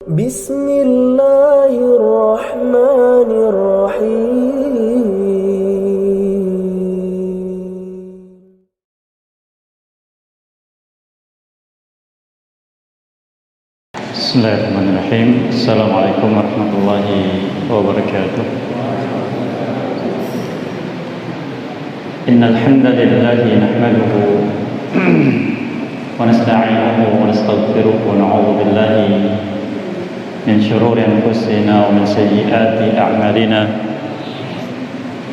بسم الله الرحمن الرحيم. Bismillahirrahmanirrahim. Assalamualaikum warahmatullahi wabarakatuh. Innal hamdalillah nahmaduhu wa nasta'inuhu wa nastaghfiruh wa na'udzu billahi min shururi anfusina wa min sayyiati a'malina.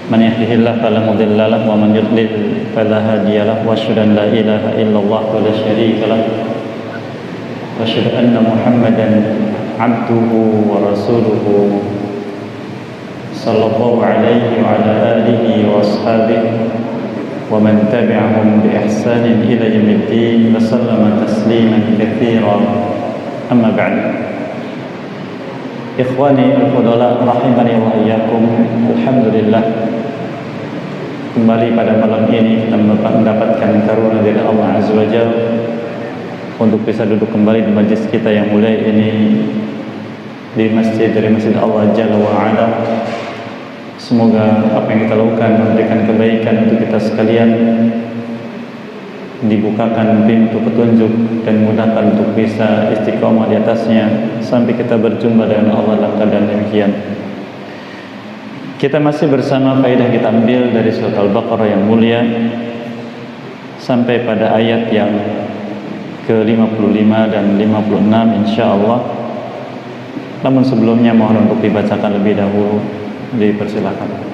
Man yahdihillahu fala mudilla lahu wa man yudlil fala hadiya lahu wa asyhadu an la ilaha illallah wa la syarika lahu wa asyhadu anna Muhammadan abduhu wa rasuluhu sallallahu alaihi wa ala alihi wa ashabihi wa man tabi'ahum bi ihsanin ila yaumiddin wa sallama tasliman katsiran. Amma ba'd. Ikhwani al-fudala rahimani wa iyyakum. Alhamdulillah, kembali pada malam ini kita mendapatkan karunia dari Allah Azza wa Jalla untuk bisa duduk kembali di majlis kita yang mulia ini, di masjid dari Masjid Allah Jalla wa Ala. Semoga apa yang kita lakukan memberikan kebaikan untuk kita sekalian, dibukakan pintu petunjuk dan mudahkan untuk bisa istiqomah di atasnya sampai kita berjumpa dengan Allah dalam keadaan demikian. Kita masih bersama faedah kita ambil dari surat Al-Baqarah yang mulia sampai pada ayat yang ke-55 dan 56 insyaallah. Namun sebelumnya mohon untuk dibacakan lebih dahulu, dipersilakan.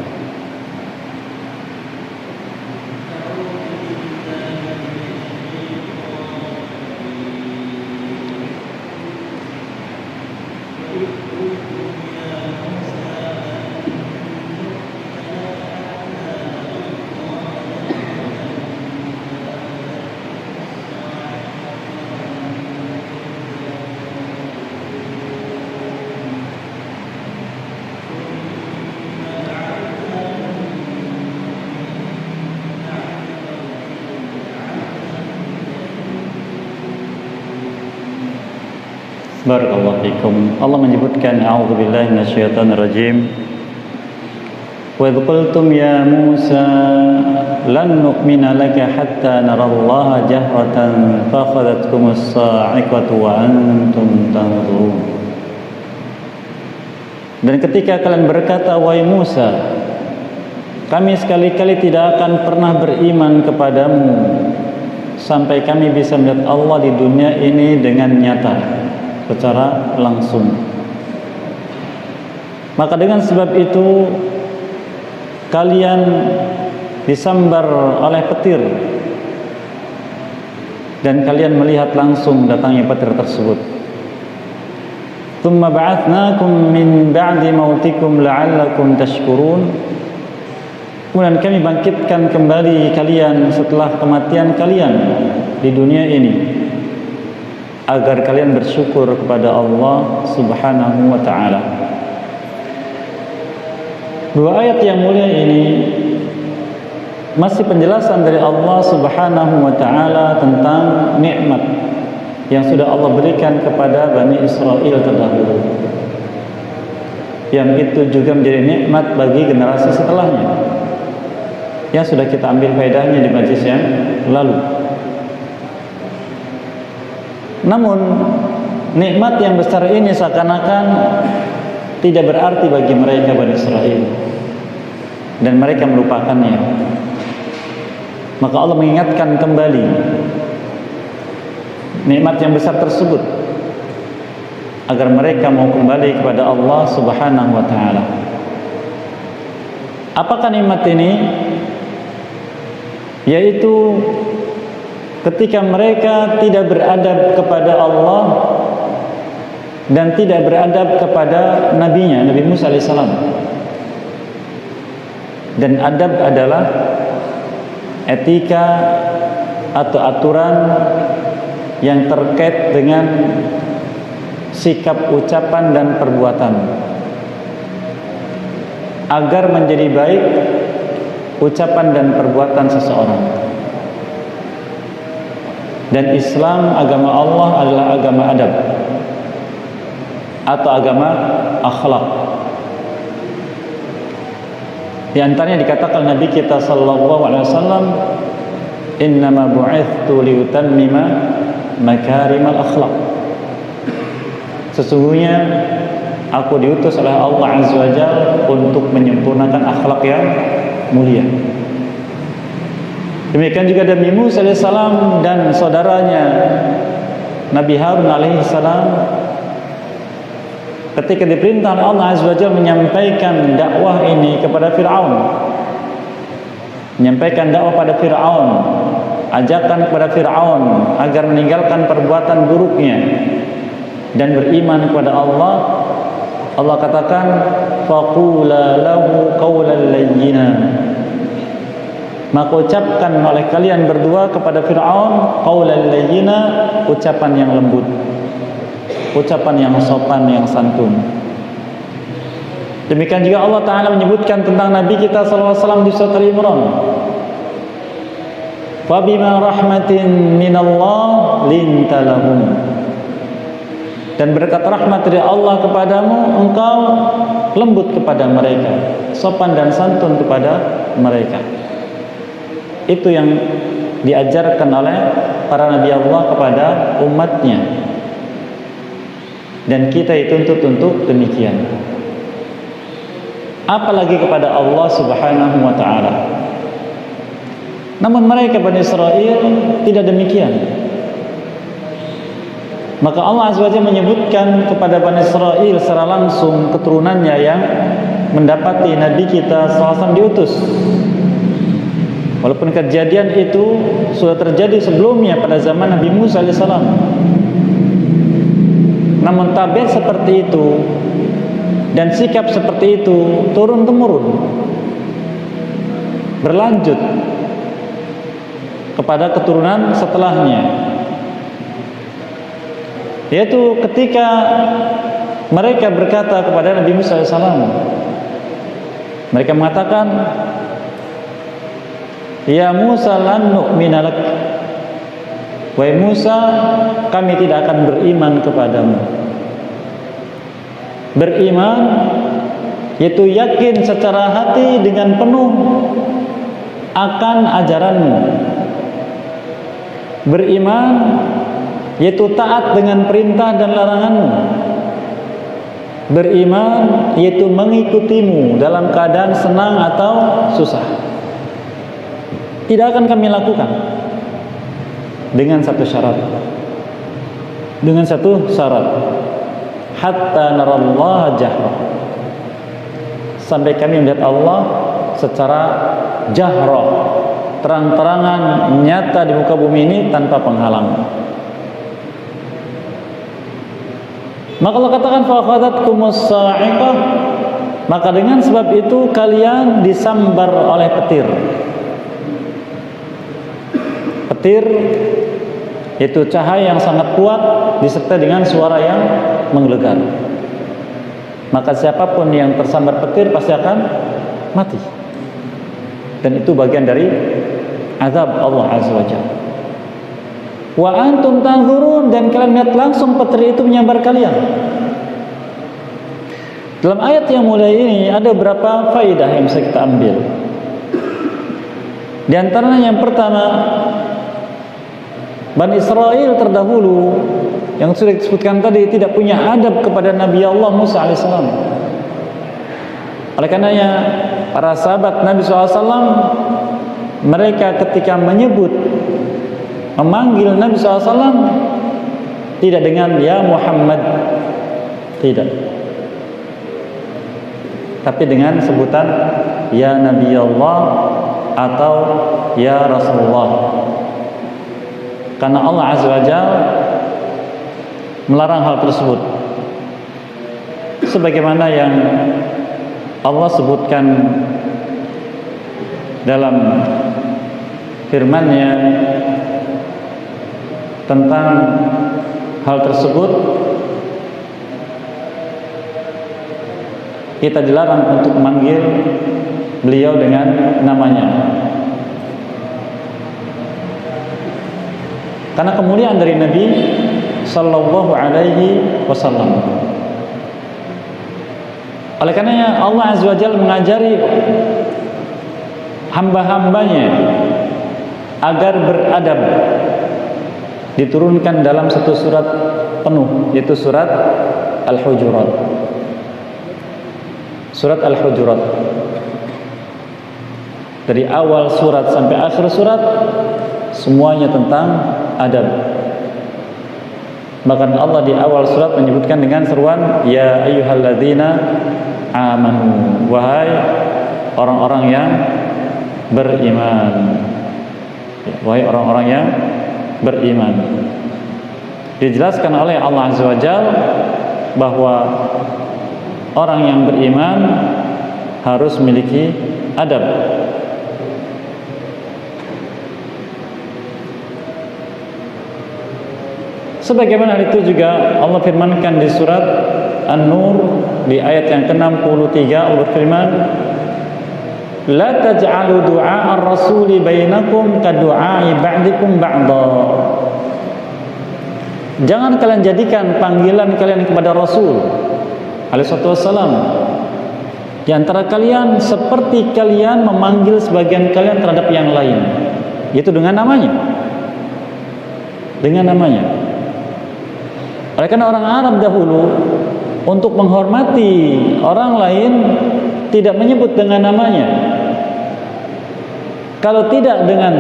Barakallahu fikum. Allah menyebutkan a'udzubillahi minasyaitonir rajim. Wa idh qultum ya Musa lan nu'mina laka hatta narallaha jahratan fa akhadhatkumus sa'iqatu wa antum tanzurun. Dan ketika kalian berkata, wahai Musa, kami sekali-kali tidak akan pernah beriman kepadamu sampai kami bisa melihat Allah di dunia ini dengan nyata, secara langsung. Maka dengan sebab itu kalian disambar oleh petir dan kalian melihat langsung datangnya petir tersebut. Tsumma ba'atsnakum min ba'di mautikum la'allakum tashkurun. Kemudian kami bangkitkan kembali kalian setelah kematian kalian di dunia ini agar kalian bersyukur kepada Allah Subhanahu wa ta'ala. Dua ayat yang mulia ini masih penjelasan dari Allah Subhanahu wa ta'ala tentang nikmat yang sudah Allah berikan kepada Bani Israel terdahulu, yang itu juga menjadi nikmat bagi generasi setelahnya, yang sudah kita ambil faedahnya di majlis yang lalu. Namun nikmat yang besar ini seakan-akan tidak berarti bagi mereka Bani Israel dan mereka melupakannya. Maka Allah mengingatkan kembali nikmat yang besar tersebut agar mereka mau kembali kepada Allah Subhanahu wa ta'ala. Apakah nikmat ini? Yaitu ketika mereka tidak beradab kepada Allah dan tidak beradab kepada nabinya, Nabi Musa alaihissalam. Dan adab adalah etika atau aturan yang terkait dengan sikap, ucapan, dan perbuatan agar menjadi baik ucapan dan perbuatan seseorang. Dan Islam, agama Allah, adalah agama adab. atau agama akhlak. Di antaranya dikatakan Nabi kita sallallahu alaihi wasallam, "Innama bu'ithtu liutammima makarimal akhlak." Sesungguhnya aku diutus oleh Allah Azza wa Jalla untuk menyempurnakan akhlak yang mulia. Demikian juga Nabi Musa alaihissalam dan saudaranya Nabi Harun alaihissalam ketika diperintah oleh Allah Azza wa Jalla menyampaikan dakwah ini kepada Fir'aun, menyampaikan dakwah pada Fir'aun, ajakan kepada Fir'aun agar meninggalkan perbuatan buruknya dan beriman kepada Allah. Allah katakan, faqula lahu qawlan layyina, maka ucapkan oleh kalian berdua kepada Fir'aun qawlan layyina, ucapan yang lembut, ucapan yang sopan, yang santun. Demikian juga Allah Ta'ala menyebutkan tentang Nabi kita SAW di surat Al-Imran, fabima rahmatin minallah linta lahum, dan berkat rahmat dari Allah kepadamu, engkau lembut kepada mereka, sopan dan santun kepada mereka. Itu yang diajarkan oleh para Nabi Allah kepada umatnya, dan kita dituntut untuk demikian. Apalagi kepada Allah Subhanahu wa ta'ala. Namun mereka Bani Israel tidak demikian. Maka Allah Azza wa Jalla menyebutkan kepada Bani Israel secara langsung keturunannya yang mendapati Nabi kita SAW diutus. Walaupun kejadian itu sudah terjadi sebelumnya pada zaman Nabi Musa AS, namun tabiat seperti itu dan sikap seperti itu turun temurun, berlanjut kepada keturunan setelahnya. Yaitu ketika mereka berkata kepada Nabi Musa AS, mereka mengatakan, ya Musa lan nu'mina lak, wahai Musa, kami tidak akan beriman kepadamu. Beriman yaitu yakin secara hati dengan penuh akan ajaranmu. Beriman yaitu taat dengan perintah dan laranganmu. Beriman yaitu mengikutimu dalam keadaan senang atau susah. Tidak akan kami lakukan dengan satu syarat. Dengan satu syarat, hatta narallaha jahra, sampai kami melihat Allah secara jahra, terang-terangan, nyata di muka bumi ini tanpa penghalang. Maka Allah katakan, fa'akhadhatkumus sa'iqah, maka dengan sebab itu kalian disambar oleh petir. Petir yaitu cahaya yang sangat kuat disertai dengan suara yang menggelegar. Maka siapapun yang tersambar petir pasti akan mati. Dan itu bagian dari azab Allah Azza wa Jalla. Wa antum tanzurun, dan kalian lihat langsung petir itu menyambar kalian. Dalam ayat yang mulai ini ada beberapa faedah yang bisa kita ambil. Di antaranya yang pertama, Bani Israel terdahulu yang sudah disebutkan tadi tidak punya adab kepada Nabi Allah Musa alaihissalam. Oleh karenanya para sahabat Nabi SAW, mereka ketika memanggil Nabi SAW tidak dengan ya Muhammad, tidak, tapi dengan sebutan ya Nabi Allah atau ya Rasulullah. Karena Allah Azza wa Jalla melarang hal tersebut, sebagaimana yang Allah sebutkan dalam firman-Nya tentang hal tersebut. Kita dilarang untuk memanggil beliau dengan namanya, karena kemuliaan dari Nabi Sallallahu Alaihi Wasallam. Oleh karenanya Allah Azza wa Jalla mengajari hamba-hambanya agar beradab, diturunkan dalam satu surat penuh, yaitu surat Al-Hujurat. Surat Al-Hujurat, dari awal surat sampai akhir surat semuanya tentang adab. Bahkan Allah di awal surat menyebutkan dengan seruan ya ayyuhalladzina amanu, wahai orang-orang yang beriman. Wahai orang-orang yang beriman. Dijelaskan oleh Allah Azza wa Jalla bahwa orang yang beriman harus memiliki adab. Sebagaimana hal itu juga Allah firmankan di surat An-Nur di ayat yang ke-63, Allah berfirman, "La taj'alu du'a ar-rasuli bainakum ka du'a'i ba'dikum ba'dha." Jangan kalian jadikan panggilan kalian kepada Rasul alaihi wassalam di antara kalian seperti kalian memanggil sebagian kalian terhadap yang lain, yaitu dengan namanya. Dengan namanya. Oleh karena orang Arab dahulu untuk menghormati orang lain tidak menyebut dengan namanya. Kalau tidak dengan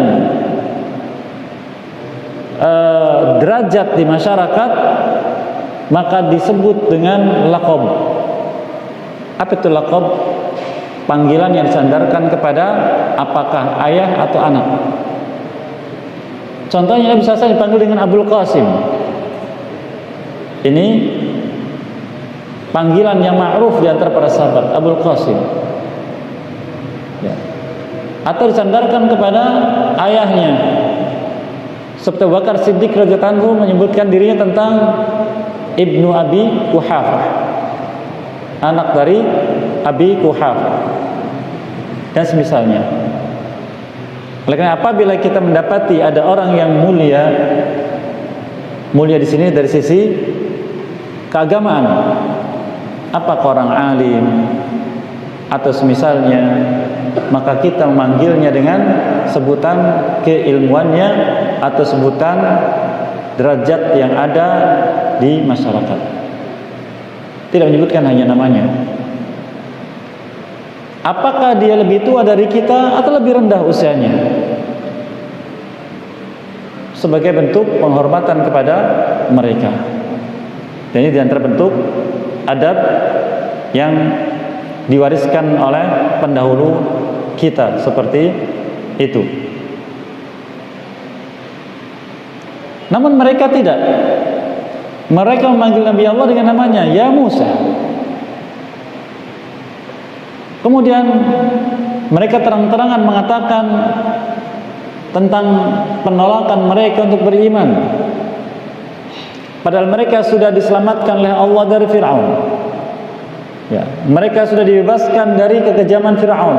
derajat di masyarakat, maka disebut dengan laqab. Apa itu laqab? Panggilan yang disandarkan kepada apakah ayah atau anak. Contohnya bisa saya dipanggil dengan Abdul Qasim. Ini panggilan yang ma'ruf di antara para sahabat, Abdul Qasim. Ya. Atau disandarkan kepada ayahnya. Seperti Abu Bakar Siddiq radhiyallahu anhu menyebutkan dirinya tentang Ibnu Abi Quhafah, anak dari Abi Quhafah, dan semisalnya. Oleh karena apabila kita mendapati ada orang yang mulia di sini dari sisi keagamaan, apakah orang alim atau semisalnya, maka kita memanggilnya dengan sebutan keilmuannya atau sebutan derajat yang ada di masyarakat. Tidak menyebutkan hanya namanya. Apakah dia lebih tua dari kita atau lebih rendah usianya? Sebagai bentuk penghormatan kepada mereka. Dan ini di antara bentuk adab yang diwariskan oleh pendahulu kita seperti itu. Namun mereka tidak. Mereka memanggil Nabi Allah dengan namanya, ya Musa. Kemudian mereka terang-terangan mengatakan tentang penolakan mereka untuk beriman, padahal mereka sudah diselamatkan oleh Allah dari Fir'aun. Ya, mereka sudah dibebaskan dari kekejaman Fir'aun,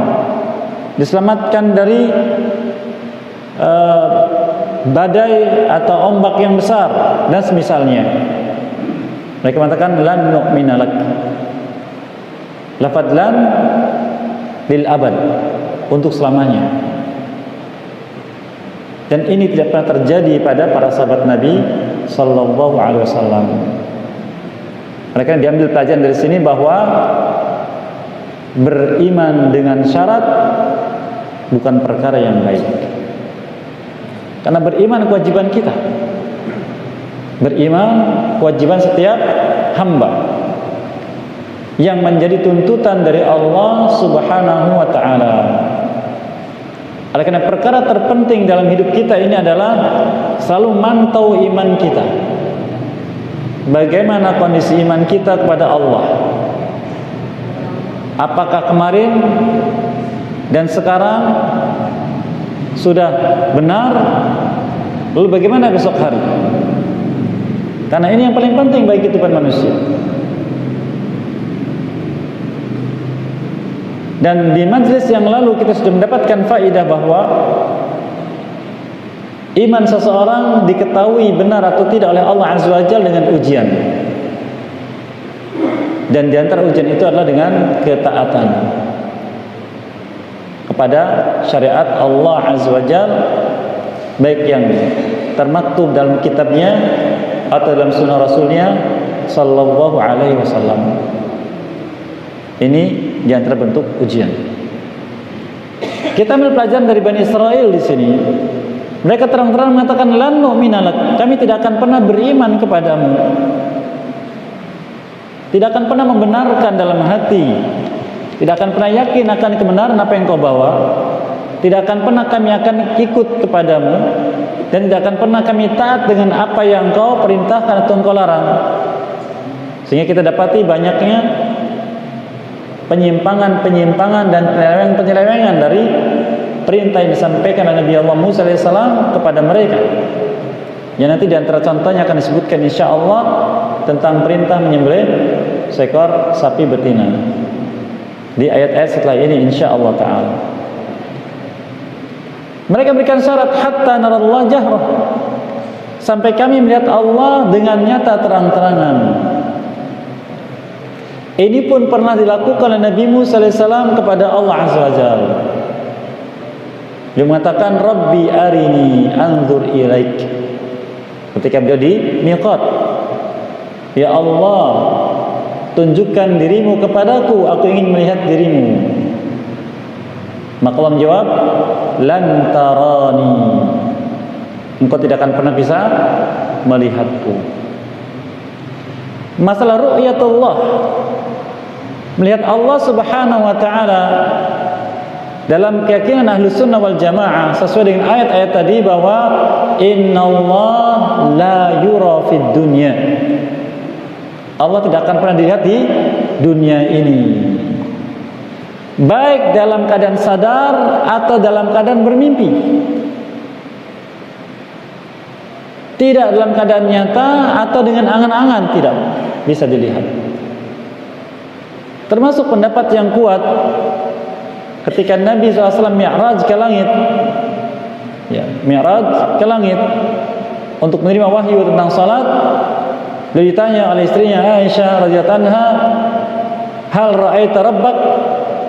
diselamatkan dari badai atau ombak yang besar dan semisalnya. Mereka mengatakan lan nu'mina lak, lafadz lan lil abad, untuk selamanya. Dan ini tidak pernah terjadi pada para sahabat Nabi sallallahu alaihi wasallam. Mereka diambil pelajaran dari sini bahwa beriman dengan syarat bukan perkara yang baik. Karena beriman kewajiban kita. Beriman kewajiban setiap hamba yang menjadi tuntutan dari Allah Subhanahu wa taala. Oleh karena perkara terpenting dalam hidup kita ini adalah selalu mantau iman kita. Bagaimana kondisi iman kita kepada Allah? Apakah kemarin dan sekarang sudah benar? Lalu bagaimana besok hari? Karena ini yang paling penting bagi kehidupan manusia. Dan di majlis yang lalu kita sudah mendapatkan faedah bahwa iman seseorang diketahui benar atau tidak oleh Allah Azza wa Jalla dengan ujian. Dan di antara ujian itu adalah dengan ketaatan kepada syariat Allah Azza wa Jalla, baik yang termaktub dalam kitabnya atau dalam sunnah Rasulnya sallallahu alaihi wasallam. Ini di antara bentuk ujian. Kita ambil pelajaran dari Bani Israel di sini. Mereka terang-terang mengatakan lan nu'mina lak, kami tidak akan pernah beriman kepadamu. Tidak akan pernah membenarkan dalam hati, tidak akan pernah yakin akan kebenaran apa yang kau bawa, tidak akan pernah kami akan ikut kepadamu, dan tidak akan pernah kami taat dengan apa yang kau perintahkan atau kau larang. Sehingga kita dapati banyaknya penyimpangan dan penyelewengan dari perintah yang disampaikan oleh Nabi Allah Musa alaihissalam kepada mereka. Yang nanti di antara contohnya akan disebutkan insyaallah tentang perintah menyembelih seekor sapi betina di ayat-ayat setelah ini insyaallah taala. Mereka berikan syarat hatta narallah jahrah, sampai kami melihat Allah dengan nyata terang-terangan. Ini pun pernah dilakukan oleh Nabi Musa alaihissalam kepada Allah Azza wa Jalla. Dia mengatakan Rabbi arini anzur ilaik, ketika beliau di miqat, ya Allah, tunjukkan dirimu kepadaku, aku ingin melihat dirimu. Maka Allah menjawab, lan tarani, engkau tidak akan pernah bisa melihatku. Masalah ru'yatullah, melihat Allah subhanahu wa ta'ala, dalam keyakinan Ahlus Sunnah wal Jamaah sesuai dengan ayat-ayat tadi bahwa innallaha la yura fid dunya, Allah tidak akan pernah dilihat di dunia ini, baik dalam keadaan sadar atau dalam keadaan bermimpi. Tidak dalam keadaan nyata atau dengan angan-angan, tidak bisa dilihat. Termasuk pendapat yang kuat ketika Nabi SAW mi'raj ke langit, ya, mi'raj ke langit untuk menerima wahyu tentang salat. Beliau ditanya oleh istrinya Aisyah radhiyallahu anha, hal ra'aita rabbak,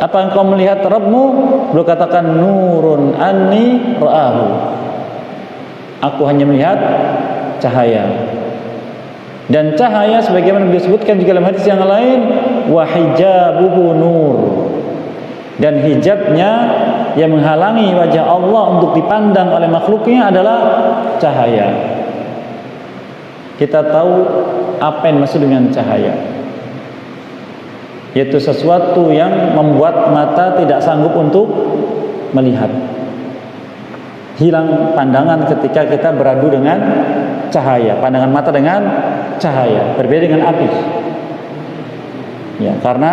apa engkau melihat Rabbmu? Beliau katakan nurun anni ra'ahu, aku hanya melihat cahaya. Dan cahaya sebagaimana beliau sebutkan juga dalam hadis yang lain, wa hijabuhu nur, dan hijabnya yang menghalangi wajah Allah untuk dipandang oleh makhluknya adalah cahaya. Kita tahu apa yang maksud dengan cahaya, yaitu sesuatu yang membuat mata tidak sanggup untuk melihat. Hilang pandangan ketika kita beradu dengan cahaya, pandangan mata dengan cahaya, berbeda dengan api. Ya, karena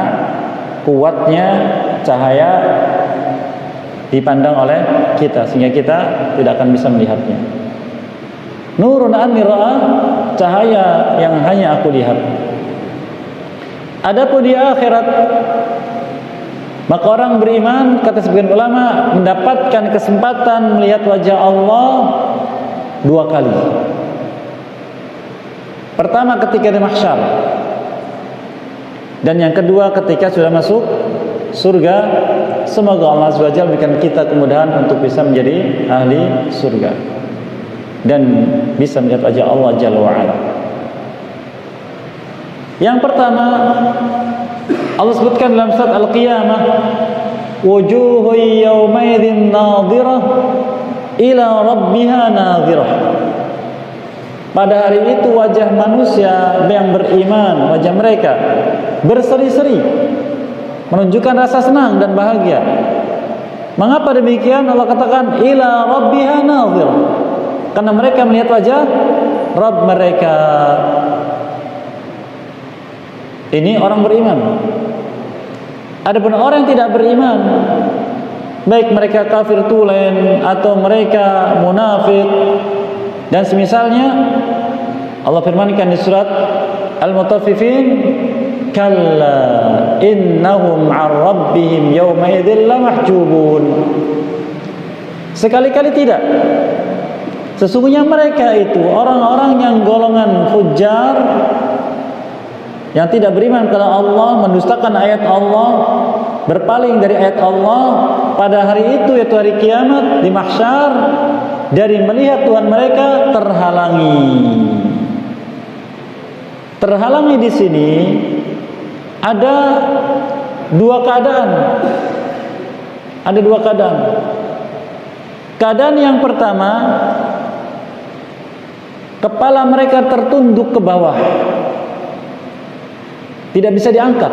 kuatnya cahaya dipandang oleh kita sehingga kita tidak akan bisa melihatnya. Nurun anni ra'a, cahaya yang hanya aku lihat. Adapun di akhirat, maka orang beriman, kata sebagian ulama, mendapatkan kesempatan melihat wajah Allah 2 kali. Pertama ketika di mahsyar, dan yang kedua ketika sudah masuk surga. Semoga Allah Azza wa Jalla berikan kita kemudahan untuk bisa menjadi ahli surga dan bisa melihat wajah Allah Jalla wa Ala. Yang pertama, Allah sebutkan dalam surat Al-Qiyamah, wujuhun yawmaidzin nadhirah ila rabbiha nadhirah. Pada hari itu wajah manusia yang beriman, wajah mereka berseri-seri, menunjukkan rasa senang dan bahagia. Mengapa demikian? Allah katakan ila rabbiha nadhirah, karena mereka melihat wajah Rabb mereka. Ini orang beriman. Adapun orang yang tidak beriman, baik mereka kafir tulen atau mereka munafik dan semisalnya, Allah firmankan di surat Al-Mutaffifin, kalla innahum 'an rabbihim yawma idzin lamahjubun. Sekali-kali tidak. Sesungguhnya mereka itu orang-orang yang golongan fujar, yang tidak beriman kepada Allah, mendustakan ayat Allah, berpaling dari ayat Allah, pada hari itu yaitu hari kiamat di mahsyar, dari melihat Tuhan mereka terhalangi di sini ada dua keadaan. Keadaan yang pertama, kepala mereka tertunduk ke bawah, tidak bisa diangkat.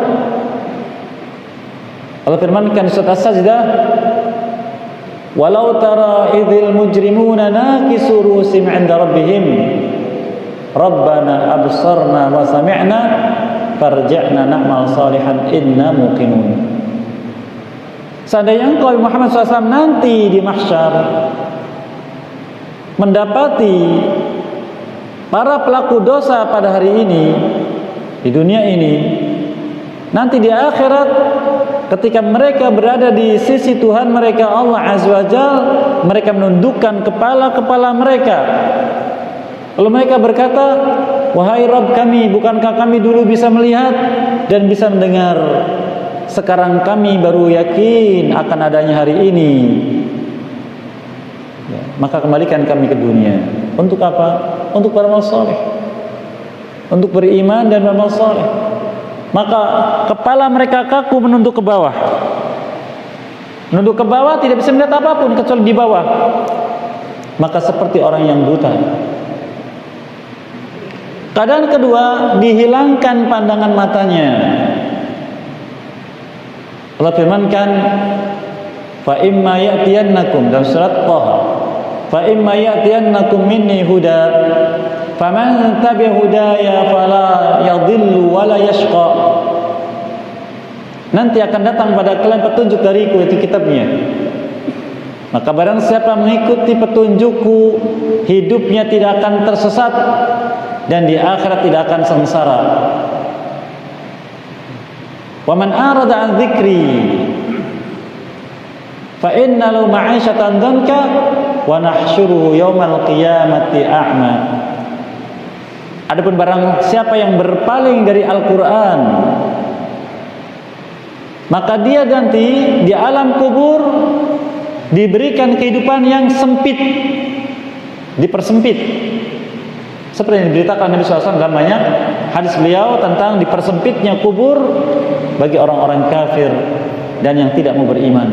Allah firmankan surat As-Sajdah, walau tara idzil mujrimuna nakisu rusim 'inda rabbihim rabbana absarna wa sami'na farji'na na'mal salihan inna muqinun. Seandainya engkau Muhammad SAW nanti di mahsyar mendapati para pelaku dosa pada hari ini, di dunia ini, nanti di akhirat ketika mereka berada di sisi Tuhan mereka Allah Azza wa Jalla, mereka menundukkan kepala mereka. Lalu mereka berkata, wahai Rabb kami, bukankah kami dulu bisa melihat dan bisa mendengar? Sekarang kami baru yakin akan adanya hari ini. Ya, maka kembalikan kami ke dunia. Untuk apa? Untuk beramal saleh, untuk beriman dan beramal saleh. Maka kepala mereka kaku menunduk ke bawah. Menunduk ke bawah, tidak bisa melihat apapun kecuali di bawah. Maka seperti orang yang buta. Keadaan kedua, dihilangkan pandangan matanya. Allah firmankan, fa imma ya'tiyannakum, dalam surat Thaha, fa imma ya'tiyannakum minni huda faman tabi'a hudaya fala yadhillu wala yashqa. Nanti akan datang pada kalian petunjuk dariku, itu kitabnya. Maka barang siapa mengikuti petunjukku, hidupnya tidak akan tersesat dan di akhirat tidak akan sengsara. Wa man arada an dzikri fa inna lahu ma'isyatan dhanka wa nahsyuruhu yaumal qiyamati a'ma. Adapun barang siapa yang berpaling dari Al-Qur'an, maka dia nanti di alam kubur diberikan kehidupan yang sempit, dipersempit. Seperti yang diberitakan Nabi SAW dalam banyak hadis beliau tentang dipersempitnya kubur bagi orang-orang kafir dan yang tidak mau beriman.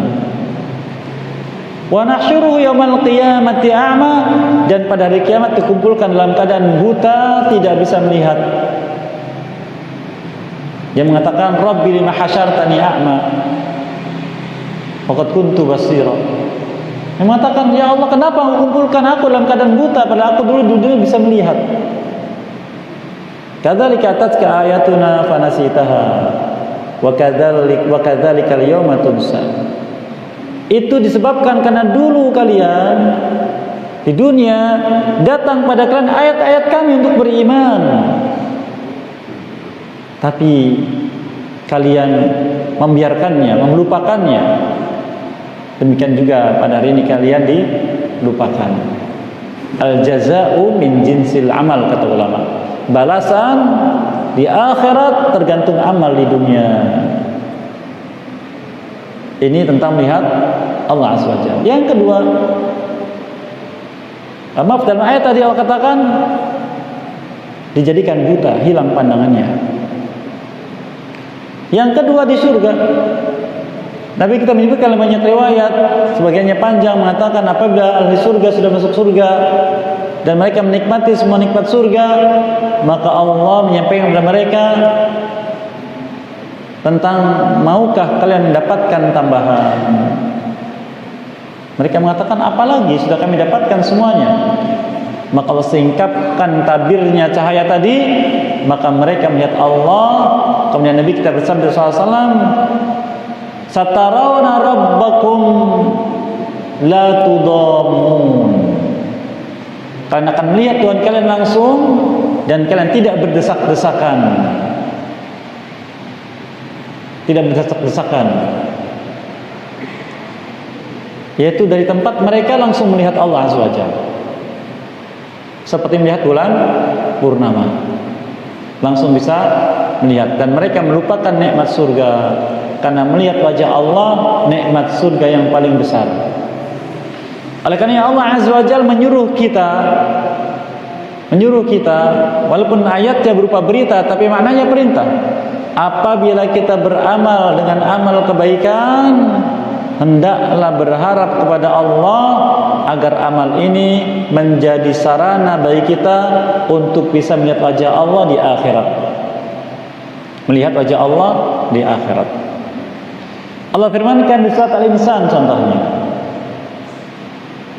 Wa nahsyuruhu yaumal qiyamati a'ma, dan pada hari kiamat dikumpulkan dalam keadaan buta, tidak bisa melihat. Dia mengatakan, Rabbi lima hasyartani a'ma waqad kuntu basira. Dia mengatakan, ya Allah, kenapa engkau kumpulkan aku dalam keadaan buta padahal aku dulu dunia bisa melihat. Kadzalika atatka ayatuna fanasitaha wa kadzalika al-yawma tunsa. Itu disebabkan karena dulu kalian di dunia datang pada kalian ayat-ayat kami untuk beriman, tapi kalian membiarkannya, melupakannya. Demikian juga pada hari ini kalian dilupakan. Al-jaza'u min jinsil amal, kata ulama. Balasan di akhirat tergantung amal di dunia. Ini tentang melihat Allah Azza wa Jalla. Yang kedua, maaf, dalam ayat tadi Allah katakan dijadikan buta, hilang pandangannya. Yang kedua di surga, Nabi kita menyebutkan banyak riwayat, sebagiannya panjang, mengatakan apabila ahli surga sudah masuk surga dan mereka menikmati semua nikmat surga, maka Allah menyampaikan kepada mereka tentang, maukah kalian mendapatkan tambahan? Mereka mengatakan, apalagi, sudah kami dapatkan semuanya. Maka Allah singkapkan tabirnya cahaya tadi, maka mereka melihat Allah. Kemudian Nabi kita bersabda SAW, satarawna rabbakum la tudamun. Kalian akan melihat Tuhan kalian langsung dan kalian tidak berdesak-desakan. Tidak berdesak-desakan. Yaitu dari tempat mereka langsung melihat Allah Azza wa Jalla. Seperti melihat bulan purnama. Langsung bisa melihat, dan mereka melupakan nikmat surga. Karena melihat wajah Allah, nikmat surga yang paling besar. Oleh karena Allah Azza wa Jalla menyuruh kita, walaupun ayatnya berupa berita, tapi maknanya perintah. Apabila kita beramal dengan amal kebaikan, hendaklah berharap kepada Allah agar amal ini menjadi sarana bagi kita untuk bisa melihat wajah Allah di akhirat. Melihat wajah Allah di akhirat. Allah firmankan di surat Al-Insan contohnya,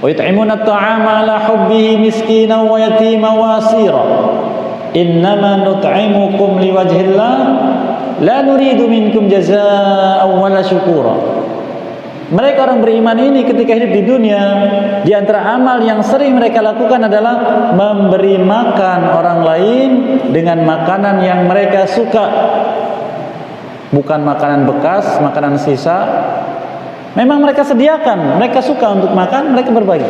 wa yut'imuna at-ta'ama 'ala hubbihi miskinan wa yatiman wa asira innama nut'imukum liwajhillah la nuridu minkum jazaa'an wala syukura. Mereka orang beriman ini ketika hidup di dunia, di antara amal yang sering mereka lakukan adalah memberi makan orang lain dengan makanan yang mereka suka. Bukan makanan bekas, makanan sisa. Memang mereka sediakan, mereka suka untuk makan, mereka berbagi.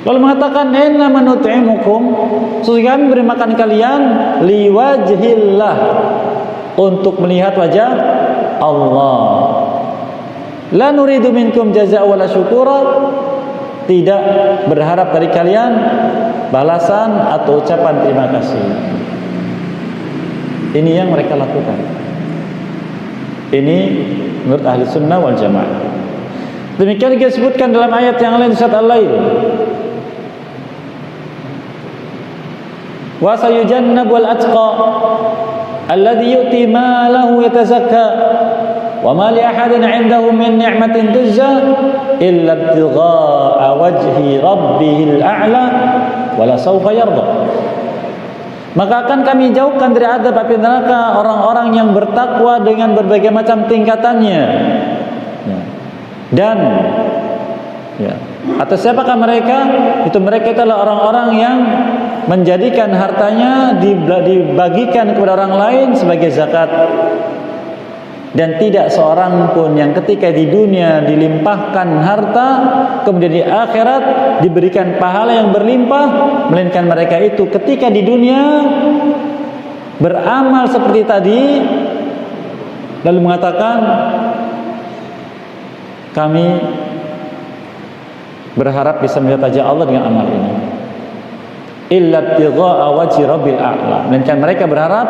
Lalu mengatakan, innama nut'imukum, sesungguhnya kami beri makan kalian liwajhillah, untuk melihat wajah Allah. La nuridu minkum jazaa wala syukura, tidak berharap dari kalian balasan atau ucapan terima kasih. Ini yang mereka lakukan. Ini menurut ahli sunnah wal jamaah. Demikian juga disebutkan dalam ayat yang lain, surat Al-Lail, wa sayujannabul atqa alladhi yu'ti malahu yatazakka wa ma li ahadin 'indahu min ni'matin tujza illa ibtigha'a wajhi rabbihil a'la wa la sawfa yarda. Maka akan kami jauhkan dari azab api neraka orang-orang yang bertakwa dengan berbagai macam tingkatannya. Dan atau siapakah mereka? Itu mereka adalah orang-orang yang menjadikan hartanya dibagikan kepada orang lain sebagai zakat. Dan tidak seorang pun yang ketika di dunia dilimpahkan harta, kemudian di akhirat diberikan pahala yang berlimpah, melainkan mereka itu ketika di dunia beramal seperti tadi, lalu mengatakan, kami berharap bisa melihat wajah Allah dengan amal ini. Illa ibtigha'a wajhi rabbil a'la, melainkan mereka berharap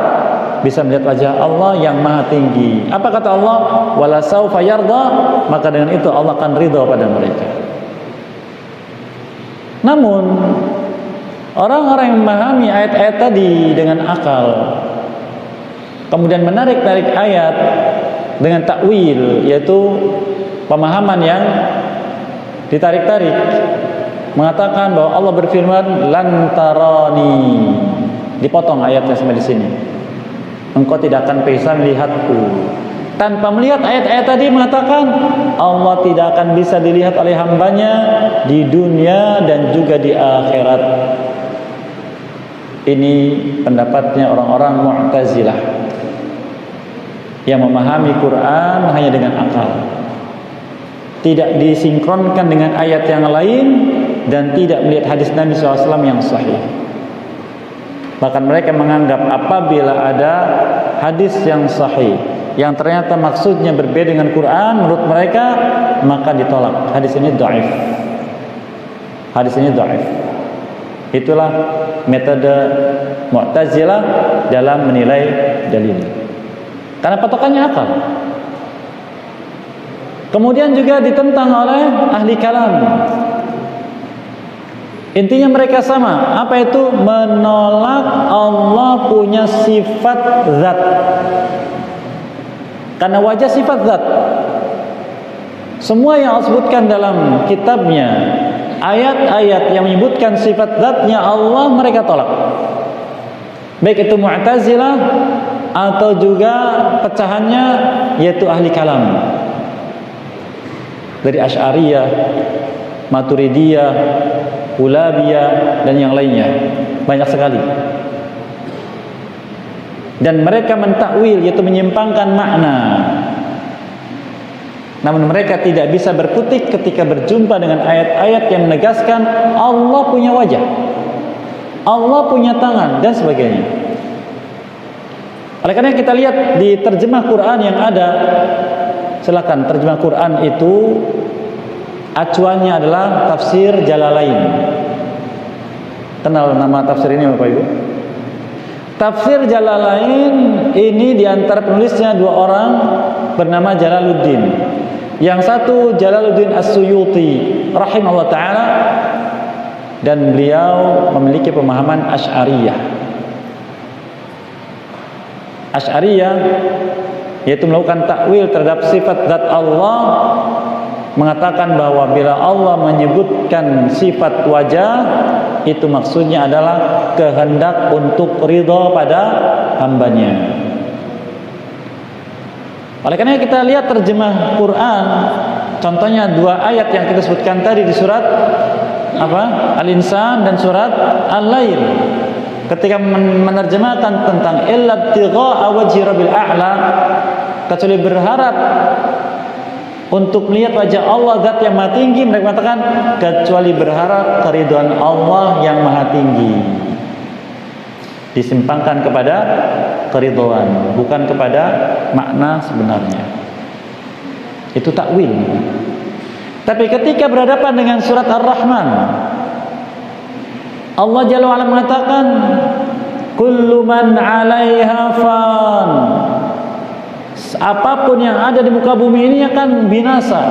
bisa melihat wajah Allah yang maha tinggi. Apa kata Allah? Wala saufa yarda, maka dengan itu Allah akan ridha pada mereka. Namun orang-orang yang memahami ayat-ayat tadi dengan akal, kemudian menarik-narik ayat dengan takwil, yaitu pemahaman yang ditarik-tarik, mengatakan bahwa Allah berfirman lan tarani, dipotong ayatnya sampai di sini, engkau tidak akan bisa melihatku. Tanpa melihat ayat-ayat tadi mengatakan Allah tidak akan bisa dilihat oleh hambanya di dunia dan juga di akhirat. Ini pendapatnya orang-orang Mu'tazilah yang memahami Quran hanya dengan akal, tidak disinkronkan dengan ayat yang lain, dan tidak melihat hadis Nabi SAW yang sahih. Bahkan mereka menganggap apabila ada hadis yang sahih yang ternyata maksudnya berbeda dengan Quran, menurut mereka maka ditolak. Hadis ini dhaif. Hadis ini dhaif. Itulah metode Mu'tazilah dalam menilai dalil. Karena patokannya akal. Kemudian juga ditentang oleh ahli kalam. Intinya mereka sama. Apa itu? Menolak Allah punya sifat zat. Karena wajah sifat zat. Semua yang Allah sebutkan dalam kitabnya, ayat-ayat yang menyebutkan sifat zatnya Allah, mereka tolak. Baik itu Mu'tazilah atau juga pecahannya yaitu ahli kalam. Dari Asy'ariyah, Maturidiyah, Ulabiyah dan yang lainnya, banyak sekali. Dan mereka mentakwil, yaitu menyimpangkan makna. Namun mereka tidak bisa berkutik ketika berjumpa dengan ayat-ayat yang menegaskan Allah punya wajah, Allah punya tangan dan sebagainya. Oleh karena kita lihat di terjemah Quran yang ada, silakan terjemah Quran itu acuannya adalah tafsir Jalalain. Kenal nama tafsir ini Bapak Ibu? Tafsir Jalalain ini diantara penulisnya dua orang bernama Jalaluddin. Yang satu Jalaluddin As-Suyuti rahimahullah ta'ala, dan beliau memiliki pemahaman Asy'ariyah. Asy'ariyah yaitu melakukan takwil terhadap sifat zat Allah, mengatakan bahwa bila Allah menyebutkan sifat wajah, itu maksudnya adalah kehendak untuk ridha pada hambanya. Oleh karena kita lihat terjemah Quran, contohnya dua ayat yang kita sebutkan tadi di surat Al-Insan dan surat Al-Lail. Ketika menerjemahkan tentang illa tigha'a wajhi rabbil a'la, kecuali berharap untuk melihat wajah Allah zat yang maha tinggi, mereka mengatakan kecuali berharap keridhaan Allah yang maha tinggi. Disimpangkan kepada keridhaan, bukan kepada makna sebenarnya. Itu takwil. Tapi ketika berhadapan dengan surat Ar-Rahman, Allah Jalla wa'ala mengatakan kullu man 'alaiha fan. Apapun yang ada di muka bumi ini akan binasa,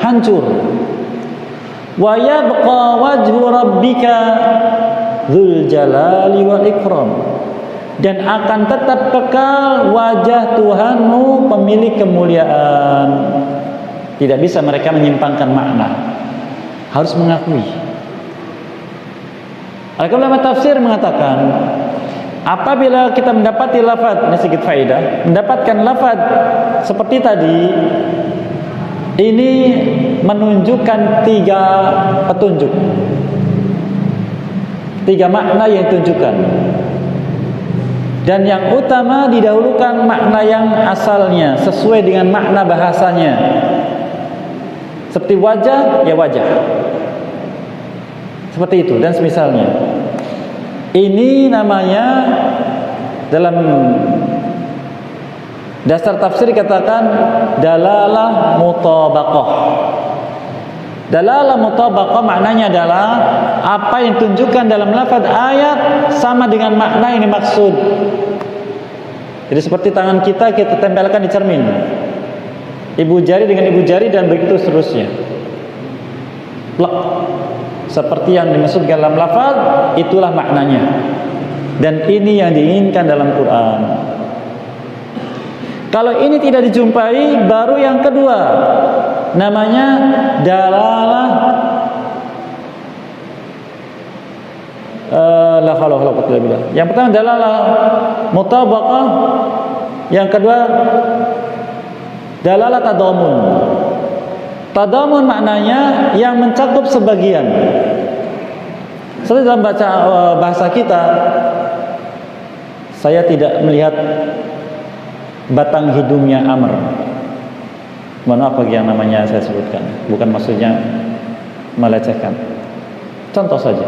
hancur. Wa yabqa wajhu rabbika dzul jalali wal ikram. Dan akan tetap kekal wajah Tuhanmu pemilik kemuliaan. Tidak bisa mereka menyimpangkan makna, harus mengakui. Ulama tafsir mengatakan, apabila kita mendapati lafaz, ini sedikit faedah, mendapatkan lafaz seperti tadi, ini menunjukkan tiga petunjuk, tiga makna yang ditunjukkan. Dan yang utama didahulukan makna yang asalnya sesuai dengan makna bahasanya. Seperti wajah, ya wajah. Seperti itu dan semisalnya. Ini namanya dalam dasar tafsir dikatakan dalalah mutabaqah. Dalalah mutabaqah maknanya adalah apa yang ditunjukkan dalam lafaz ayat sama dengan makna yang dimaksud. Jadi seperti tangan kita tempelkan di cermin, ibu jari dengan ibu jari dan begitu seterusnya. Plak. Seperti yang dimaksudkan dalam lafaz, itulah maknanya. Dan ini yang diinginkan dalam Quran. Kalau ini tidak dijumpai, baru yang kedua, namanya dalalah la haula wala quwwata illa billah. Yang pertama dalalah mutabaqah, yang kedua dalalah tadamun. Tadamun maknanya yang mencakup sebagian. Seperti dalam bahasa kita, saya tidak melihat batang hidungnya Amr. Mohon maaf bagi yang namanya saya sebutkan, bukan maksudnya melecehkan. Contoh saja,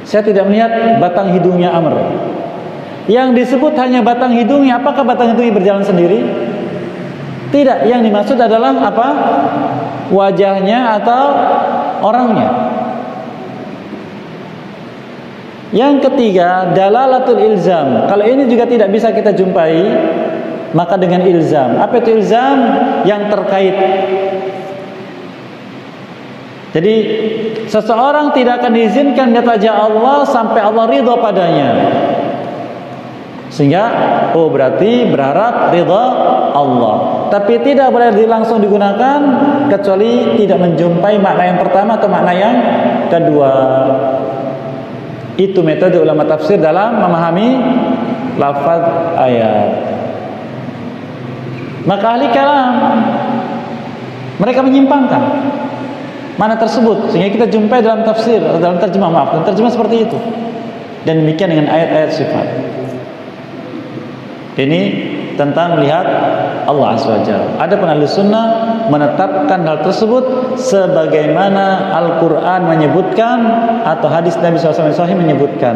saya tidak melihat batang hidungnya Amr. Yang disebut hanya batang hidungnya. Apakah batang hidungnya berjalan sendiri? Tidak, yang dimaksud adalah apa? Wajahnya atau orangnya. Yang ketiga, dalalatul ilzam. Kalau ini juga tidak bisa kita jumpai, maka dengan ilzam. Apa itu ilzam? Yang terkait. Jadi seseorang tidak akan diizinkan melihat wajah Allah sampai Allah ridha padanya. Sehingga berarti berharap ridha Allah. Tapi tidak boleh langsung digunakan kecuali tidak menjumpai makna yang pertama atau makna yang kedua. Itu metode ulama tafsir dalam memahami lafaz ayat. Maka ahli kalam mereka menyimpangkan mana tersebut sehingga kita jumpai dalam tafsir, dalam terjemah seperti itu. Dan demikian dengan ayat-ayat sifat. Ini tentang melihat Allah Azza wa Jalla. Adapun Ahlussunnah menetapkan hal tersebut sebagaimana Al-Quran menyebutkan atau hadis Nabi SAW menyebutkan.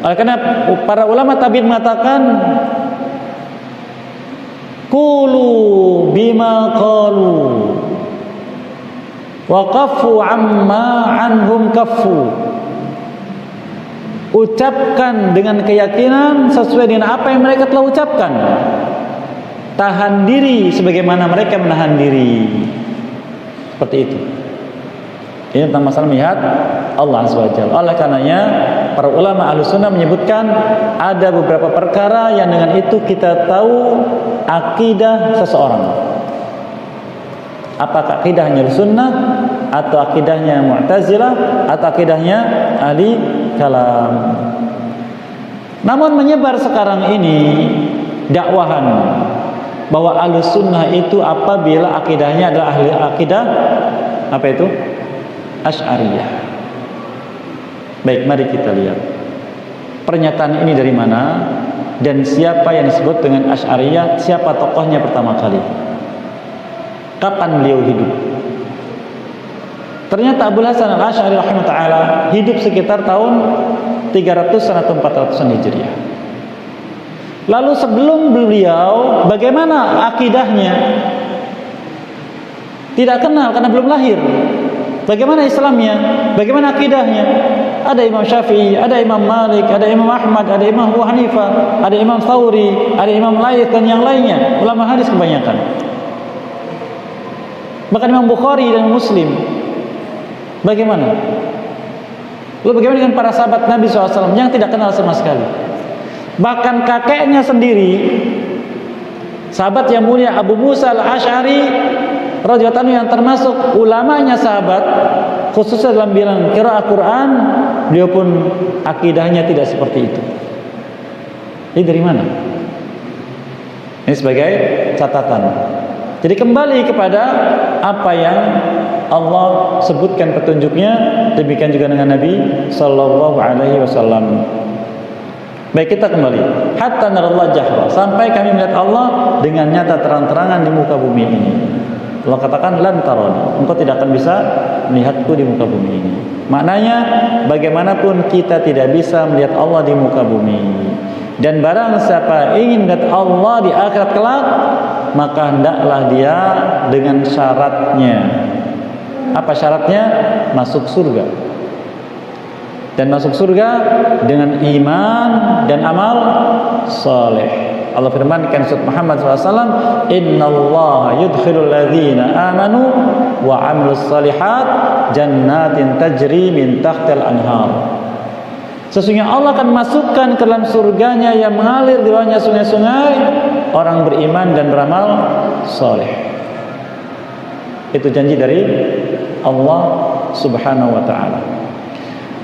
Oleh karena para ulama tabi'in mengatakan qulu bima qalu wa kaffu amma anhum kaffu. Ucapkan dengan keyakinan sesuai dengan apa yang mereka telah ucapkan. Tahan diri sebagaimana mereka menahan diri. Seperti itu. Ini tentang masalah melihat Allah SWT. Oleh karenanya para ulama Ahlussunnah menyebutkan ada beberapa perkara yang dengan itu kita tahu akidah seseorang. Apakah akidahnya Sunnah atau akidahnya Mu'tazilah atau akidahnya ahli kalam. Namun menyebar sekarang ini dakwahan bahwa Ahlussunnah itu apabila akidahnya adalah ahli akidah apa itu? Asy'ariyah. Baik, mari kita lihat pernyataan ini dari mana dan siapa yang disebut dengan Asy'ariyah, siapa tokohnya pertama kali. Kapan beliau hidup? Ternyata Abu Hasan Al-Asy'ari rahimahullah taala hidup sekitar tahun 300 atau 400-an Hijriah. Lalu sebelum beliau bagaimana akidahnya? Tidak kenal karena belum lahir. Bagaimana Islamnya? Bagaimana akidahnya? Ada Imam Syafi'i, ada Imam Malik, ada Imam Ahmad, ada Imam Abu Hanifah, ada Imam Thawri, ada Imam Laits dan yang lainnya, ulama hadis kebanyakan. Bahkan Imam Bukhari dan Muslim. Bagaimana? Lalu bagaimana dengan para sahabat Nabi SAW yang tidak kenal sama sekali? Bahkan kakeknya sendiri, sahabat yang mulia Abu Musa Al-Asy'ari radhiyallahu anhu yang termasuk ulamanya sahabat, khususnya dalam bidang qiraah Quran, beliau pun akidahnya tidak seperti itu. Ini dari mana? Ini sebagai catatan. Jadi kembali kepada apa yang Allah sebutkan petunjuknya, demikian juga dengan Nabi sallallahu alaihi wasallam. Baik, kita kembali. Hatta narallah jahra, sampai kami melihat Allah dengan nyata terang-terangan di muka bumi ini. Allah katakan lan tarani, engkau tidak akan bisa melihatku di muka bumi ini. Maknanya bagaimanapun kita tidak bisa melihat Allah di muka bumi. Dan barang siapa ingin melihat Allah di akhirat kelak, maka hendaklah dia dengan syaratnya. Apa syaratnya? Masuk surga. Dan masuk surga dengan iman dan amal saleh. Allah firmankan surat Muhammad SAW, Innallaha yudkhilul ladzina amanu wa 'amilus shalihat jannatin tajri min tahtil anhar. Sesungguhnya Allah akan masukkan ke dalam surganya yang mengalir di bawahnya sungai-sungai orang beriman dan beramal saleh. Itu janji dari Allah Subhanahu wa taala.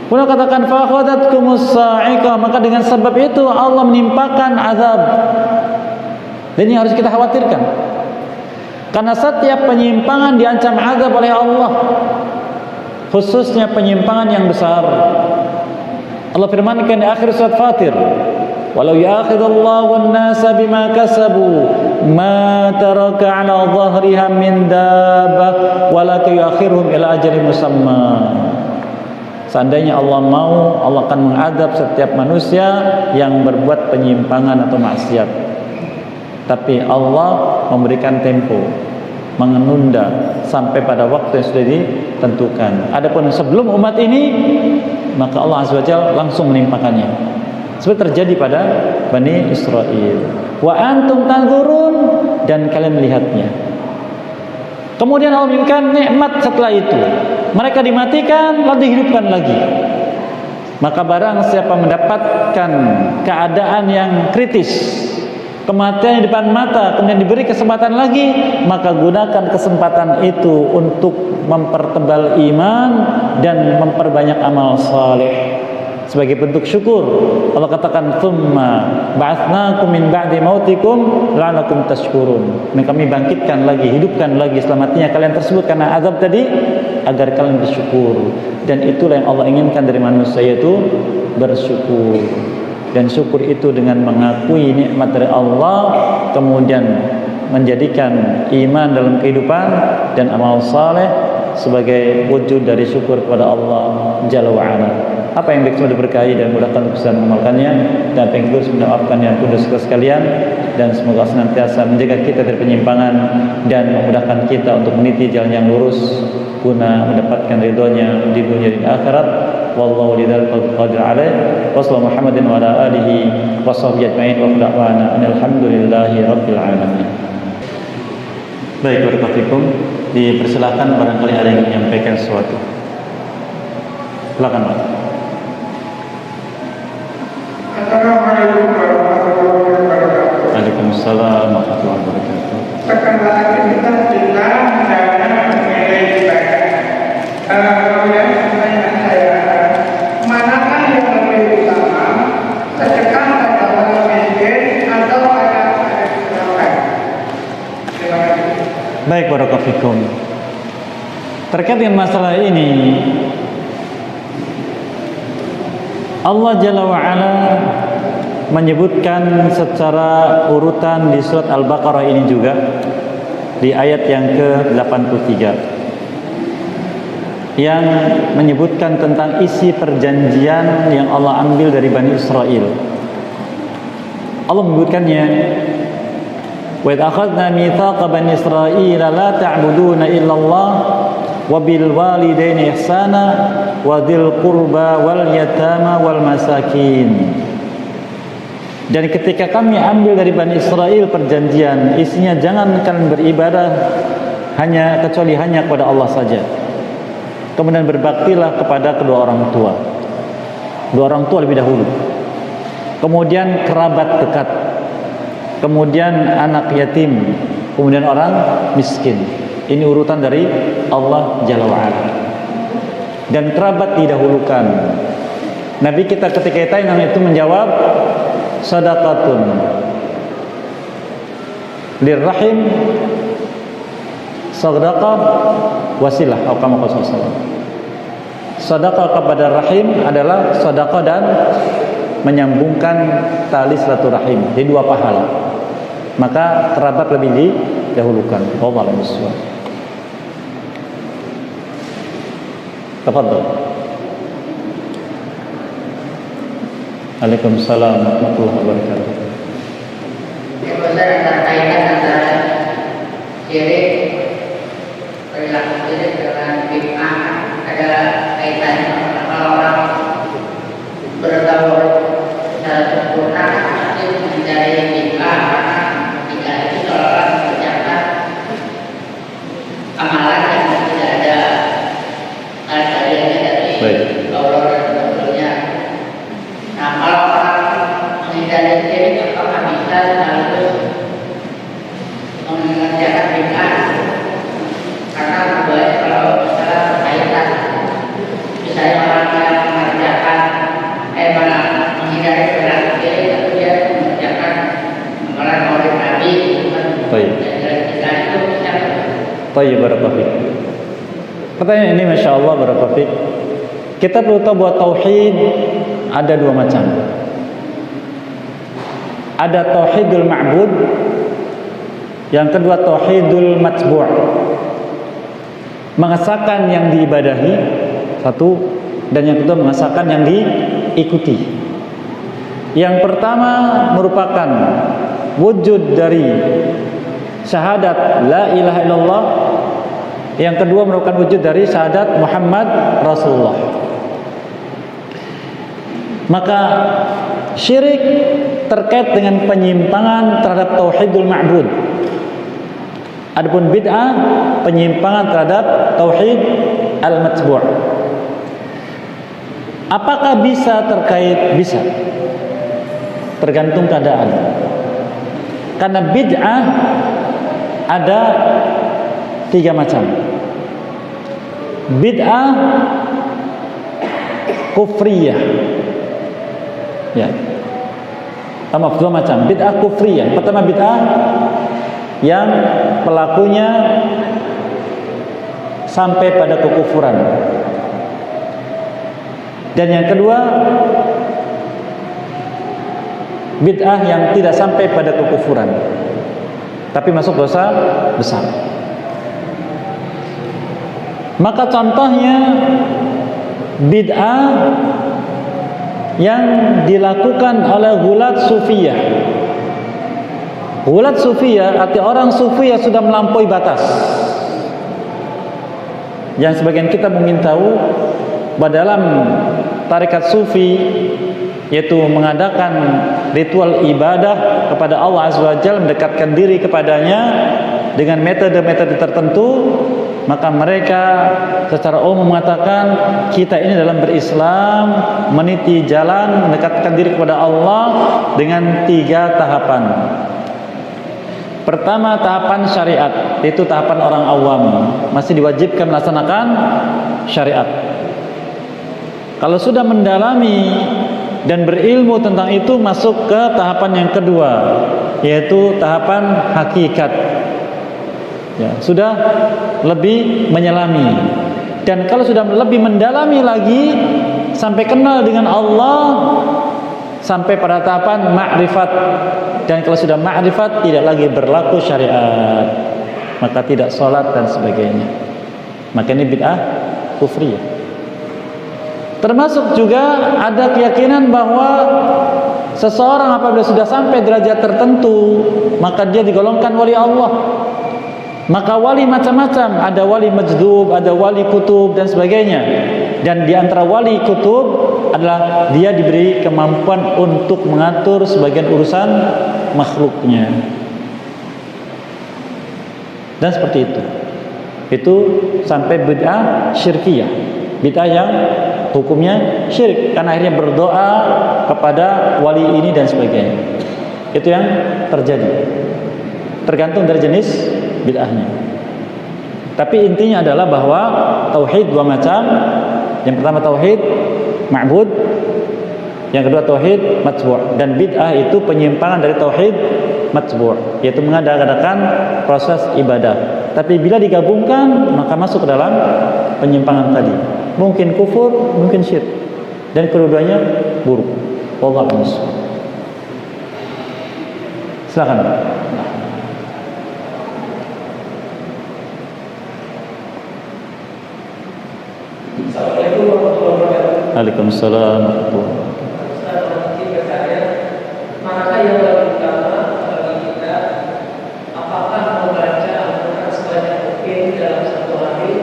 Pula katakan fa akhadhatkumus sa'iqah, maka dengan sebab itu Allah menimpakan azab. Dan ini harus kita khawatirkan. Karena setiap penyimpangan diancam azab oleh Allah. Khususnya penyimpangan yang besar. Allah firmankan di akhir surat Fatir, "Walau ya'khidullahu an-nasa bima kasabu ma taraka 'ala dhahriha min dabbah walakin yu'akhiruhum ila ajalin musamma." Seandainya Allah mau, Allah akan mengadab setiap manusia yang berbuat penyimpangan atau maksiat. Tapi Allah memberikan tempo, menunda sampai pada waktu yang sudah ditentukan. Adapun sebelum umat ini, maka Allah Azza wa Jalla langsung menimpakannya. Seperti terjadi pada Bani Israel. Wa antum tanzurun, dan kalian melihatnya. Kemudian Allah memberikan nikmat setelah itu. Mereka dimatikan lalu dihidupkan lagi. Maka barang siapa mendapatkan keadaan yang kritis, kematian di depan mata, kemudian diberi kesempatan lagi, maka gunakan kesempatan itu untuk mempertebal iman dan memperbanyak amal saleh sebagai bentuk syukur. Allah katakan tsumma ba'atsnakum min ba'di mautikum la'allakum tashkurun. Kami bangkitkan lagi, hidupkan lagi setelah matinya kalian tersebut karena azab tadi, agar kalian bersyukur. Dan itulah yang Allah inginkan dari manusia, yaitu bersyukur. Dan syukur itu dengan mengakui nikmat dari Allah, kemudian menjadikan iman dalam kehidupan dan amal saleh sebagai wujud dari syukur kepada Allah Jalla wa'ala. Apa yang baik semua diberkahi dan mudahkan bisa mengamalkannya, dan apa yang kudus memaafkan yang kudus sekalian, dan semoga senantiasa menjaga kita dari penyimpangan dan memudahkan kita untuk meniti jalan yang lurus guna mendapatkan ridhonya di dunia dan akhirat. Wallahu lidzalika qadir alaih. Wassallallahu Muhammadin wa ala alihi washabbihi ajmain wa da'wana alhamdulillahi rabbil alamin. Baik, barakallahu. Dipersilakan barangkali ada yang menyampaikan sesuatu. Silakan, Pak. Assalamualaikum warahmatullahi wabarakatuh. Waalaikumsalam warahmatullahi wabarakatuh. Sekarang kita dalam menilai ibadah. Kemudian pertanyaan saya, manakah yang lebih utama, sedekah pada orang miskin atau pada kehidupan? Terima kasih. Baik, barakallahu fikum. Terkait dengan masalah ini, Allah Jalla wa'ala menyebutkan secara urutan di surat Al-Baqarah ini juga, di ayat yang ke-83, yang menyebutkan tentang isi perjanjian yang Allah ambil dari Bani Israel. Allah menyebutkannya, wa idh akhadna mitsaqa bani Israila la ta'buduna illallah wa bil walidaini ihsana wa dzil qurba wal yatama wal masakin. Dan ketika kami ambil dari Bani Israel perjanjian, isinya jangan kalian beribadah kecuali hanya kepada Allah saja. Kemudian berbaktilah kepada kedua orang tua. Dua orang tua lebih dahulu. Kemudian kerabat dekat. Kemudian anak yatim. Kemudian orang miskin. Ini urutan dari Allah Jalla wa'ala. Dan kerabat didahulukan. Nabi kita ketika itu menjawab, sadaqatun lirrahim, sadaqah wasilah, atau kama qala sallallahu. Sedekah kepada rahim adalah sedekah dan menyambungkan tali silaturahim. Jadi dua pahala. Maka kerabat lebih didahulukan. Wallahu a'lam bishawab. Tafadhal. Waalaikumsalam warahmatullahi wabarakatuh. Ada kaitan antara syirik, perilaku syirik dengan bid'ah, ada kaitannya. Kalau orang bergaul secara sempurna pasti mencari bid'ah, karena ketika itu seorang mengerjakan amalan yang tidak ada kajiannya dari Allah dan Rasulnya. Nah, kalau orang menghindari syirik, apakah bisa sekaligus mengerjakan bid'ah? Karena keduanya kalau misalnya berkaitan, misalnya orang yang mengerjakan menghindari perilaku syirik, tapi dia mengerjakan amalan maulid Nabi, dan kita itu bisa. Tayyib, barakallahu fiik. Pertanyaan ini Masya Allah, barakallahu fiik. Kita perlu tahu bahwa tauhid ada dua macam. Ada tauhidul ma'bud, yang kedua tauhidul matbu'. Mengesahkan yang diibadahi, satu, dan yang kedua mengesahkan yang diikuti. Yang pertama merupakan wujud dari syahadat la ilaha illallah. Yang kedua merupakan wujud dari syahadat Muhammad Rasulullah. Maka syirik terkait dengan penyimpangan terhadap tauhidul ma'bud. Adapun bid'ah penyimpangan terhadap tauhid al-matbu'. Apakah bisa terkait? Bisa. Tergantung keadaan. Karena bid'ah ada tiga macam. Bid'ah kufriyah. Ya. Maaf, dua macam. Bid'ah kufriyah. Pertama bid'ah yang pelakunya sampai pada kekufuran. Dan yang kedua bid'ah yang tidak sampai pada kekufuran, tapi masuk dosa besar. Maka contohnya bid'ah yang dilakukan oleh gulat sufiyah. Gulat sufiyah arti orang sufiyah sudah melampaui batas. Yang sebagian kita mungkin tahu bahwa dalam tarekat sufi, yaitu mengadakan ritual ibadah kepada Allah Azza wa Jalla, mendekatkan diri kepadanya dengan metode-metode tertentu, maka mereka secara umum mengatakan kita ini dalam berislam meniti jalan mendekatkan diri kepada Allah dengan 3 tahapan. Pertama, tahapan syariat, itu tahapan orang awam, masih diwajibkan melaksanakan syariat. Kalau sudah mendalami dan berilmu tentang itu, masuk ke tahapan yang kedua, yaitu tahapan hakikat. Ya, sudah lebih menyelami. Dan kalau sudah lebih mendalami lagi sampai kenal dengan Allah, sampai pada tahapan ma'rifat. Dan kalau sudah ma'rifat, tidak lagi berlaku syariat, maka tidak sholat dan sebagainya. Maka ini bid'ah kufriyah. Termasuk juga ada keyakinan bahwa seseorang apabila sudah sampai derajat tertentu, maka dia digolongkan wali Allah. Maka wali macam-macam, ada wali majdub, ada wali kutub dan sebagainya. Dan di antara wali kutub adalah dia diberi kemampuan untuk mengatur sebagian urusan makhluknya. Dan seperti itu. Itu sampai bid'ah syirkiyah. Bid'ah yang hukumnya syirik karena akhirnya berdoa kepada wali ini dan sebagainya. Itu yang terjadi. Tergantung dari jenis bid'ahnya. Tapi intinya adalah bahwa tauhid 2 macam. Yang pertama tauhid ma'bud, yang kedua tauhid matbu'. Dan bid'ah itu penyimpangan dari tauhid matbu', yaitu mengadakan proses ibadah. Tapi bila digabungkan maka masuk ke dalam penyimpangan tadi. Mungkin kufur, mungkin syirik. Dan kedua-duanya buruk. Wallahu a'lam. Silakan. Assalamualaikum warahmatullahi wabarakatuh. Waalaikumsalam. Manakah yang lebih utama bagi kita? Apakah membaca Al-Quran sebanyak mungkin dalam satu hari,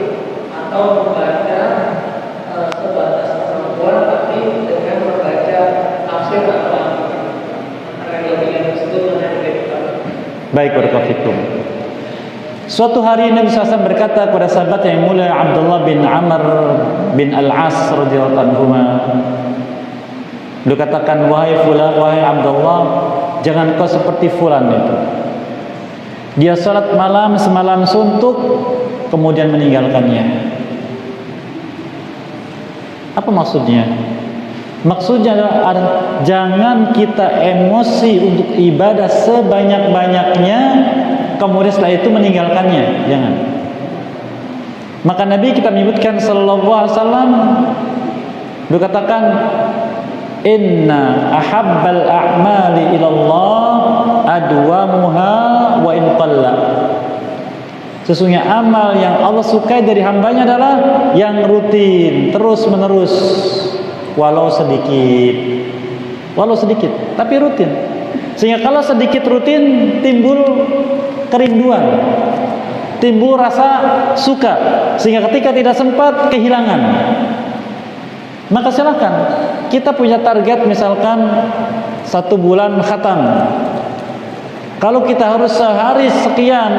atau membaca sebatas kemampuan tapi dengan membaca tafsir atau antara yang tersebut mana yang lebih utama? Baik, barakallahu fikum. Suatu hari Nabi SAW berkata kepada sahabat yang mulia Abdullah bin Amr bin Al-As radhiyallahu anhu, beliau katakan, wahai fulan, wahai Abdullah, jangan kau seperti fulan itu. Dia salat malam semalam suntuk, kemudian meninggalkannya. Apa maksudnya? Maksudnya adalah jangan kita emosi untuk ibadah sebanyak-banyaknya, kemudian setelah itu meninggalkannya. Jangan. Maka Nabi kita menyebutkan sallallahu alaihi wasallam, beliau katakan, inna ahabbal a'mali ilallah adwamuha wa in qalla. Sesungguhnya amal yang Allah sukai dari hambanya adalah yang rutin, terus menerus, walau sedikit. Walau sedikit, tapi rutin. Sehingga kalau sedikit rutin timbul kerinduan, timbul rasa suka, sehingga ketika tidak sempat kehilangan. Maka silakan, kita punya target misalkan 1 bulan khatam. Kalau kita harus sehari sekian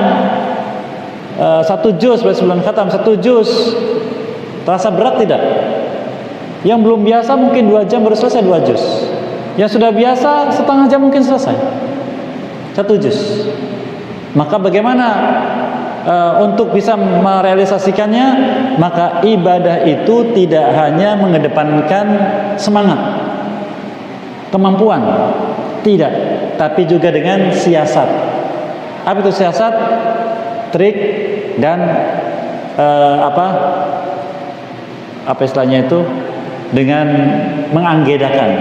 1 juz, sebulan khatam 1 juz, terasa berat tidak? Yang belum biasa mungkin 2 jam baru selesai 2 juz. Yang sudah biasa setengah jam mungkin selesai 1 juz. Maka bagaimana untuk bisa merealisasikannya? Maka ibadah itu tidak hanya mengedepankan semangat, kemampuan, tidak, tapi juga dengan siasat. Apa itu siasat? Trik dan apa istilahnya itu, dengan menganggedakan.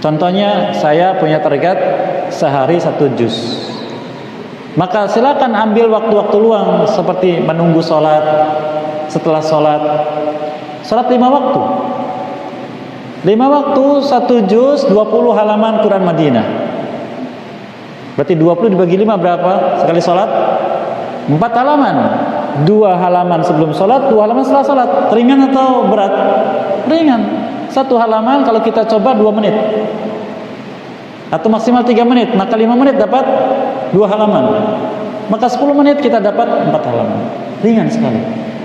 Contohnya saya punya target sehari 1 juz. Maka silakan ambil waktu-waktu luang seperti menunggu sholat, setelah sholat 5 waktu. 5 waktu 1 juz 20 halaman Quran Madinah. Berarti 20 dibagi 5 berapa? Sekali sholat 4 halaman. 2 halaman sebelum sholat, 2 halaman setelah sholat. Ringan atau berat? Ringan. 1 halaman kalau kita coba 2 menit atau maksimal 3 menit, maka 5 menit dapat 2 halaman, maka 10 menit kita dapat 4 halaman. Ringan sekali.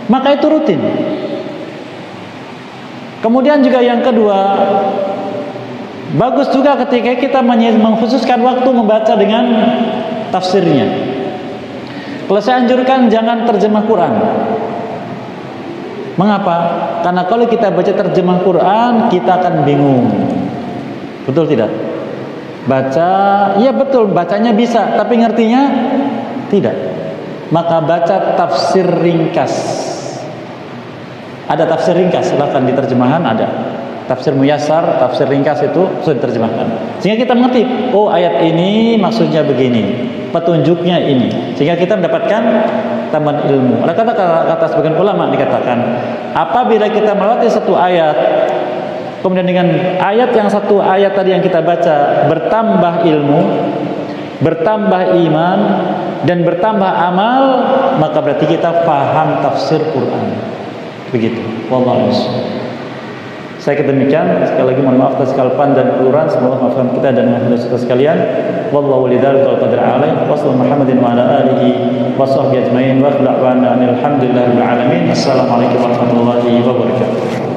Maka itu rutin. Kemudian juga yang kedua, bagus juga ketika kita mengkhususkan waktu membaca dengan tafsirnya. Kalau saya anjurkan jangan terjemah Quran. Mengapa? Karena kalau kita baca terjemah Quran, kita akan bingung. Betul tidak? Baca, iya betul, bacanya bisa, tapi ngertinya tidak. Maka baca tafsir ringkas. Ada tafsir ringkas, silahkan di terjemahan ada. Tafsir muyassar, tafsir ringkas itu sudah diterjemahkan. Sehingga kita mengerti, oh ayat ini maksudnya begini, petunjuknya ini. Sehingga kita mendapatkan tambahan ilmu. Ada kata sebagian ulama dikatakan, apabila kita melewati satu ayat, kemudian dengan ayat yang satu ayat tadi yang kita baca bertambah ilmu, bertambah iman, dan bertambah amal, maka berarti kita paham tafsir Quran. Begitu. Wallahu a'lam. Saya demikian, sekali lagi mohon maaf atas kesalahan dan kekurangan, semoga maafkan kita dan saudara sekalian. Wallahu lidzalika qadar alaih wa sallallahu Muhammadin wa ala alihi wa sahbihi ajmain wa da'wana alhamdulillahirabbil alamin. Assalamualaikum warahmatullahi wabarakatuh.